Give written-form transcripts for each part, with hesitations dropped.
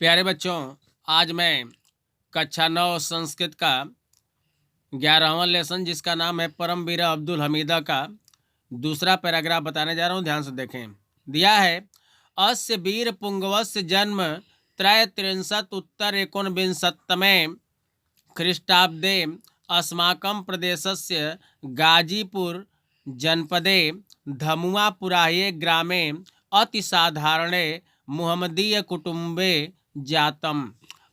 प्यारे बच्चों, आज मैं कक्षा 9 संस्कृत का 11वां लेसन जिसका नाम है परमवीर अब्दुल हमीदा का दूसरा पैराग्राफ बताने जा रहा हूँ। ध्यान से देखें। दिया है, अस्य वीर पुंगवस्य जन्म त्रयत्रिंशत् उत्तर एकोनविंशत्तमे ख्रीष्टाब्दे अस्माकं प्रदेशस्य गाजीपुर जनपदे धमुआपुराये ग्रामे अतिसाधारणे मुहम्मदीय कुटुंबे जातम।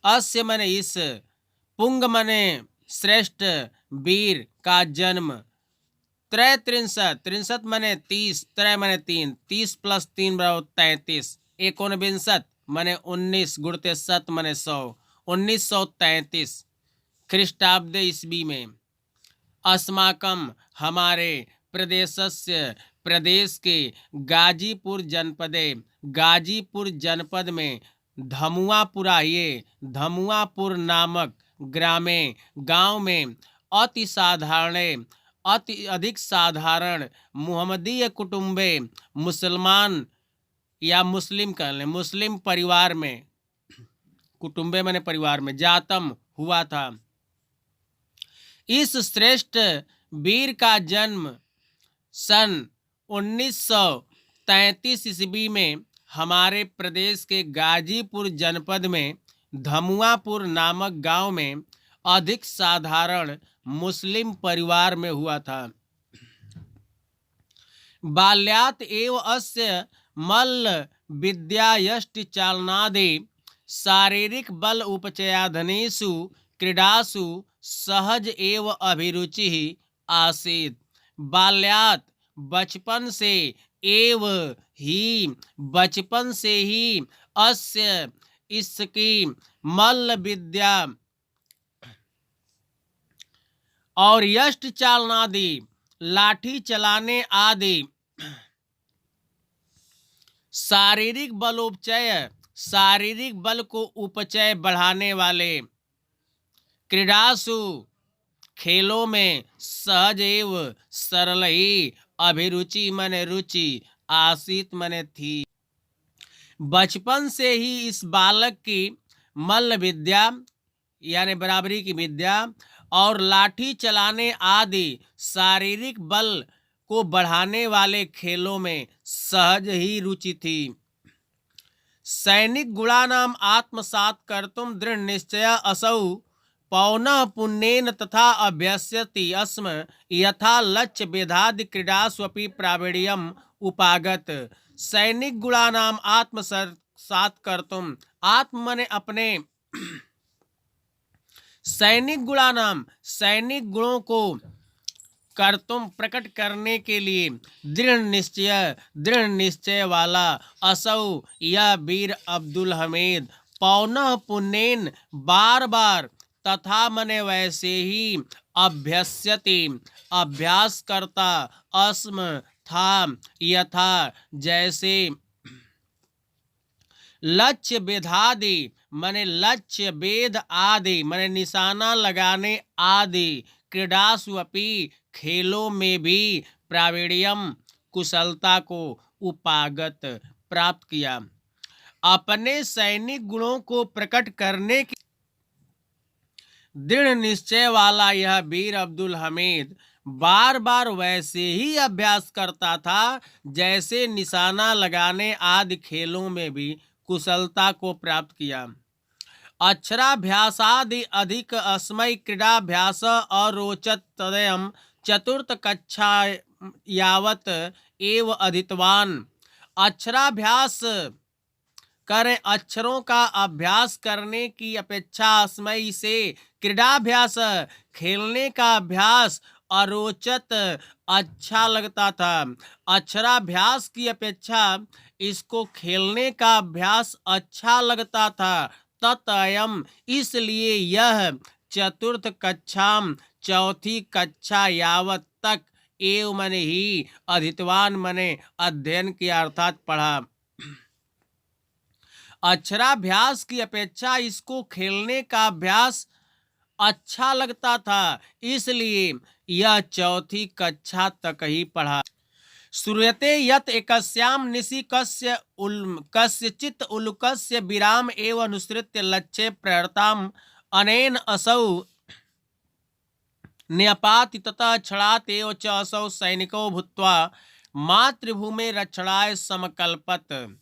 अस्य मने इस, पुंग मने श्रेष्ठ, वीर का जन्म, त्रय त्रिंशत, त्रिंशत मने 30, त्रय मने 3, 30 + 3 = 33, एकोनविंशत मने 19 गुणते शत मने 100, 1933 ख्रीष्टाब्द ईस्वी में, अस्माकम हमारे, प्रदेशस्य प्रदेश के, गाजीपुर जनपदे गाजीपुर जनपद में, धमुआपुराये धमुआपुर नामक ग्रामे गांव में, अति साधारण अति अधिक साधारण, मुहम्मदीय कुटुंबे मुसलमान या मुस्लिम कह लें, मुस्लिम परिवार में, कुटुंबे मैंने परिवार में, जातम हुआ था। इस श्रेष्ठ वीर का जन्म सन 1933 ईस्वी में हमारे प्रदेश के गाजीपुर जनपद में धमुआपुर नामक गांव में अधिक साधारण मुस्लिम परिवार में हुआ था। बाल्यात एव अस्य मल्ल विद्या यष्टि चालनादि शारीरिक बल उपचयाधनेषु क्रीडासु सहज एव अभिरुचि आसीत्। बाल्यात बचपन से, एव ही बचपन से ही, अस्य इसकी, मल्ल विद्या और यष्ट चालनादि लाठी चलाने आदि शारीरिक बलोपचय, शारीरिक बल को उपचय बढ़ाने वाले, क्रीडासु खेलों में, सहज एव सरल ही, अभिरुचि मने रुचि, आसीत मने थी। बचपन से ही इस बालक की मल्ल विद्या यानी बराबरी की विद्या और लाठी चलाने आदि शारीरिक बल को बढ़ाने वाले खेलों में सहज ही रुचि थी। सैनिक गुणानाम आत्मसात कर्तुम दृढ़ निश्चय असौ पौनः पुण्येन तथा अभ्यस्यति अस्म यथा लक्ष्य भेदादि क्रीडास्वपि प्रावीण्यम उपागत। सैनिक गुणानाम आत्मसात कर्तुम, आत्म मने अपने, सैनिक गुणानाम सैनिक गुणों को, कर्तुम प्रकट करने के लिए, दृढ़ निश्चय वाला, असौ यह वीर अब्दुल हमीद, पौनः पुण्येन बार बार, तथा मने वैसे ही, अभ्यस्यति अभ्यास करता, अस्म था यथा जैसे, लक्ष्य भेदादि मने लक्ष्य भेद आदि मने निशाना लगाने आदि, क्रीडासु अपि खेलों में भी, प्रावीण्यम कुशलता को, उपागत प्राप्त किया। अपने सैनिक गुणों को प्रकट करने की दृढ़ निश्चय वाला यह वीर अब्दुल हमीद बार बार वैसे ही अभ्यास करता था जैसे निशाना लगाने आदि खेलों में भी कुशलता को प्राप्त किया। अक्षराभ्यासादि अधिक अस्मै क्रीडाभ्यास अरोचत तदयं चतुर्थ कक्षा यावत एव अधीतवान। अक्षराभ्यास करें, अक्षरों का अभ्यास करने की अपेक्षा अस्मै से क्रीडाभ्यास, खेलने का अभ्यास, अरोचत अच्छा लगता था। अक्षराभ्यास की अपेक्षा इसको खेलने का अभ्यास अच्छा लगता था। ततयम इसलिए यह, चतुर्थ कक्षाम चौथी कक्षा यावत तक, एव मने ही, अधीतवान मने अध्ययन किया अर्थात पढ़ा। अक्षराभ्यास की अपेक्षा इसको खेलने का अभ्यास अच्छा लगता था, इसलिए यह चौथी कक्षा तक ही पढ़ा। श्रूयते यत् एकस्यां निशि कस्यचित् उल्लूकस्य विराम एव अनुसृत्य लक्ष्ये प्रहरताम् अनेन असौ न्यपाति ततः क्षणात् एव च असौ सैनिको भूत्वा मातृभूमि रक्षणाय समकल्पत।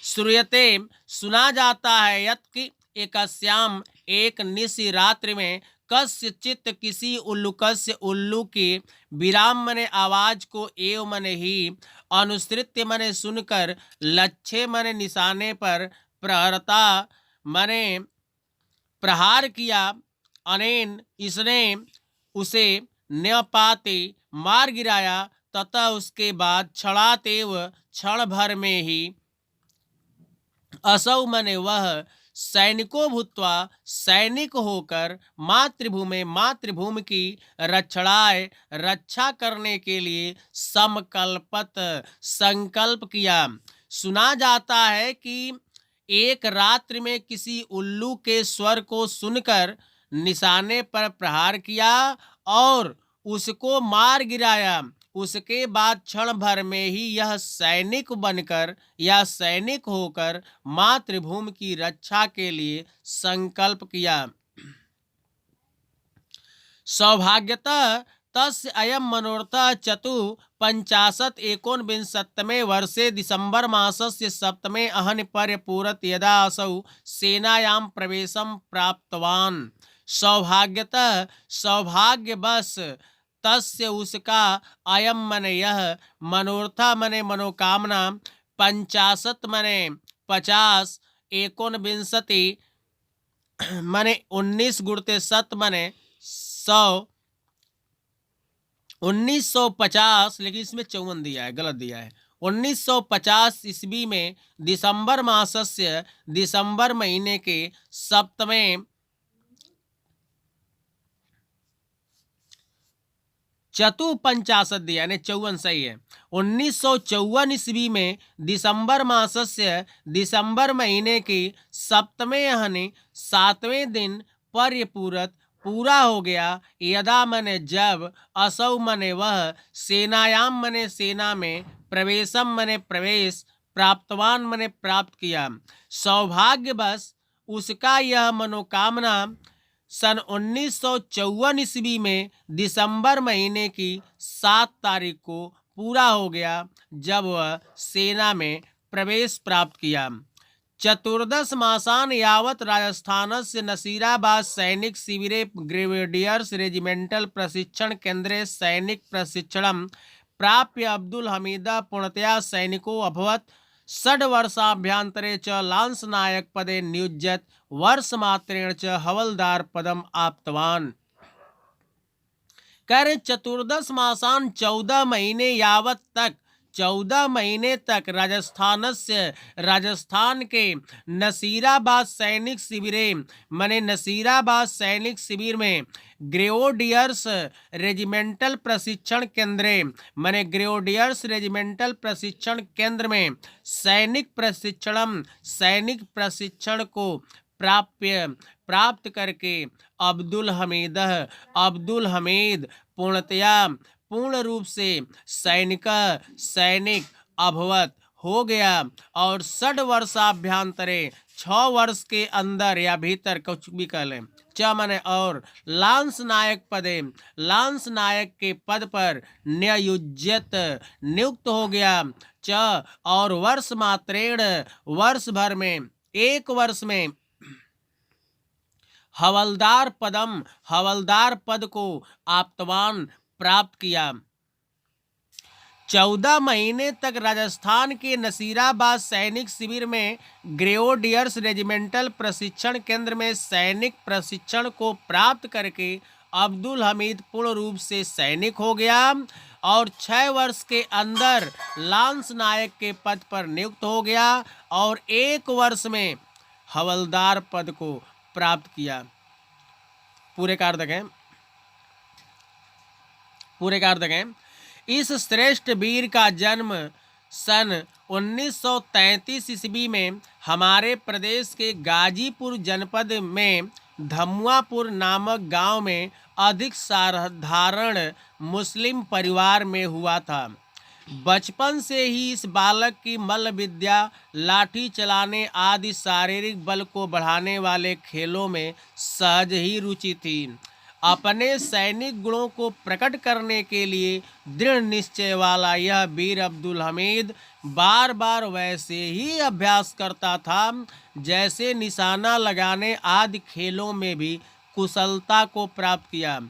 श्रूयते सुना जाता है यत् कि एकस्याम एक निशि रात्रि में कस्यचित् किसी उल्लूकस्य उल्लू की विराम मने आवाज को एव मने ही अनुसृत्य मने सुनकर लक्ष्य मने निशाने पर प्रहरता मने प्रहार किया। अनेन इसने उसे न पाते मार गिराया तथा उसके बाद क्षणातेव क्षण भर में ही असौ मने वह सैनिको भूत्वा सैनिक होकर मातृभूमि की रक्षणाय रक्षा करने के लिए समकल्पत संकल्प किया। सुना जाता है कि एक रात्रि में किसी उल्लू के स्वर को सुनकर निशाने पर प्रहार किया और उसको मार गिराया। उसके बाद क्षण भर में ही यह सैनिक बनकर या सैनिक होकर मातृभूमि की रक्षा के लिए संकल्प किया। सौभाग्यतः तस्य अयं मनोरथः 54 वर्षे दिसंबर मासस्य 7 अहनि पर्यपूरत यदा असौ सेनायां प्रवेशं प्राप्तवान्। सौभाग्यतः सौभाग्यवश तस्य उसका अयम मने यह मनोरथा मने मनोकामना 50 मने 50 19 मने 19 गुणते 7 मने 100 1950, लेकिन इसमें 54 दिया है, गलत दिया है। 1950 ईस्वी में दिसंबर मासस्य दिसंबर महीने के 7वें 54 दिया यानी 54 सही है। 1954 ईस्वी में दिसंबर मासस्य दिसंबर महीने की 7वें हनि 7वें दिन पर्यपूरत पूरा हो गया। यदा मने जब असौ मने वह सेनायाम मने सेना में प्रवेशम मने प्रवेश प्राप्तवान मने प्राप्त किया। सौभाग्यवश उसका यह मनोकामना सन 1954 ईस्वी में दिसंबर महीने की 7 तारीख को पूरा हो गया जब वह सेना में प्रवेश प्राप्त किया। 14 मासान यावत राजस्थानस्य नसीराबाद सैनिक शिविरे ग्रेवेडियर्स रेजिमेंटल प्रशिक्षण केंद्रे सैनिक प्रशिक्षणं प्राप्य अब्दुल हमीदा पूर्णतया सैनिको अभवत। 6 वर्षाभ्यंतरे च लांस नायक पदे नियुज्यत। वर्षमात्रेण च हवलदार पदम आप्तवान। कर 14 मासान 14 महीने यावत तक 14 महीने तक राजस्थान के नसीराबाद सैनिक शिविरे मने नसीराबाद सैनिक शिविर में ग्रेओडियर्स रेजिमेंटल प्रशिक्षण केंद्रे मने ग्रेओडियर्स रेजिमेंटल प्रशिक्षण केंद्र में सैनिक प्रशिक्षण को प्राप्त करके अब्दुल हमीद पूर्ण रूप से सैनिक अभवत हो गया और 6 वर्षाभ्यंतरे 6 वर्ष के अंदर या भीतर कुछ भी कह लें च मने और लांस नायक के पद पर नियुक्त हो गया। च और वर्ष मात्रेण वर्ष भर में 1 वर्ष में हवलदार पद को आप्तवान प्राप्त किया। 14 महीने तक राजस्थान के नसीराबाद सैनिक शिविर में ग्रेओडियर्स रेजिमेंटल प्रशिक्षण केंद्र में सैनिक प्रशिक्षण को प्राप्त करके अब्दुल हमीद पूर्ण रूप से सैनिक हो गया और 6 वर्ष के अंदर लांस नायक के पद पर नियुक्त हो गया और 1 वर्ष में हवलदार पद को प्राप्त किया। पूरे कार्य देखें। इस श्रेष्ठ वीर का जन्म सन 1933 ईस्वी में हमारे प्रदेश के गाजीपुर जनपद में धमुआपुर नामक गांव में अधिक साधारण मुस्लिम परिवार में हुआ था। बचपन से ही इस बालक की मल्ल विद्या, लाठी चलाने आदि शारीरिक बल को बढ़ाने वाले खेलों में सहज ही रुचि थी। अपने सैनिक गुणों को प्रकट करने के लिए दृढ़ निश्चय वाला यह वीर अब्दुल हमीद बार बार वैसे ही अभ्यास करता था जैसे निशाना लगाने आदि खेलों में भी कुशलता को प्राप्त किया।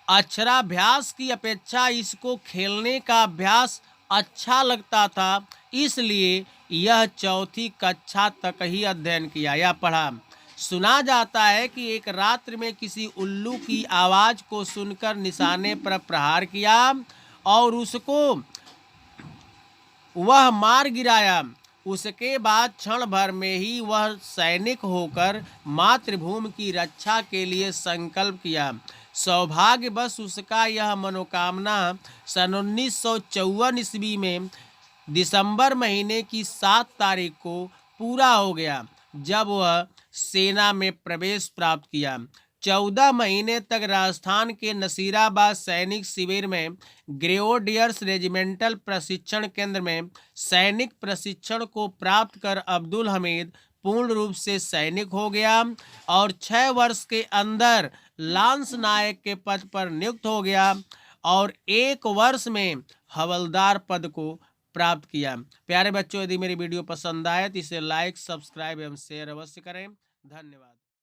अक्षराभ्यास की अपेक्षा इसको खेलने का अभ्यास अच्छा लगता था, इसलिए यह चौथी कक्षा तक ही अध्ययन किया या पढ़ा। सुना जाता है कि एक रात्रि में किसी उल्लू की आवाज़ को सुनकर निशाने पर प्रहार किया और उसको वह मार गिराया। उसके बाद क्षण भर में ही वह सैनिक होकर मातृभूमि की रक्षा के लिए संकल्प किया। सौभाग्यवश उसका यह मनोकामना सन 1954 ईस्वी में दिसंबर महीने की 7 तारीख को पूरा हो गया, जब वह सेना में प्रवेश प्राप्त किया। 14 महीने तक राजस्थान के नसीराबाद सैनिक शिविर में ग्रेनेडियर्स रेजिमेंटल प्रशिक्षण केंद्र में सैनिक प्रशिक्षण को प्राप्त कर अब्दुल हमीद पूर्ण रूप से सैनिक हो गया और 6 वर्ष के अंदर लांस नायक के पद पर नियुक्त हो गया और 1 वर्ष में हवलदार पद को प्राप्त किया। प्यारे बच्चों, यदि मेरी वीडियो पसंद आए तो इसे लाइक, सब्सक्राइब एवं शेयर अवश्य करें। धन्यवाद।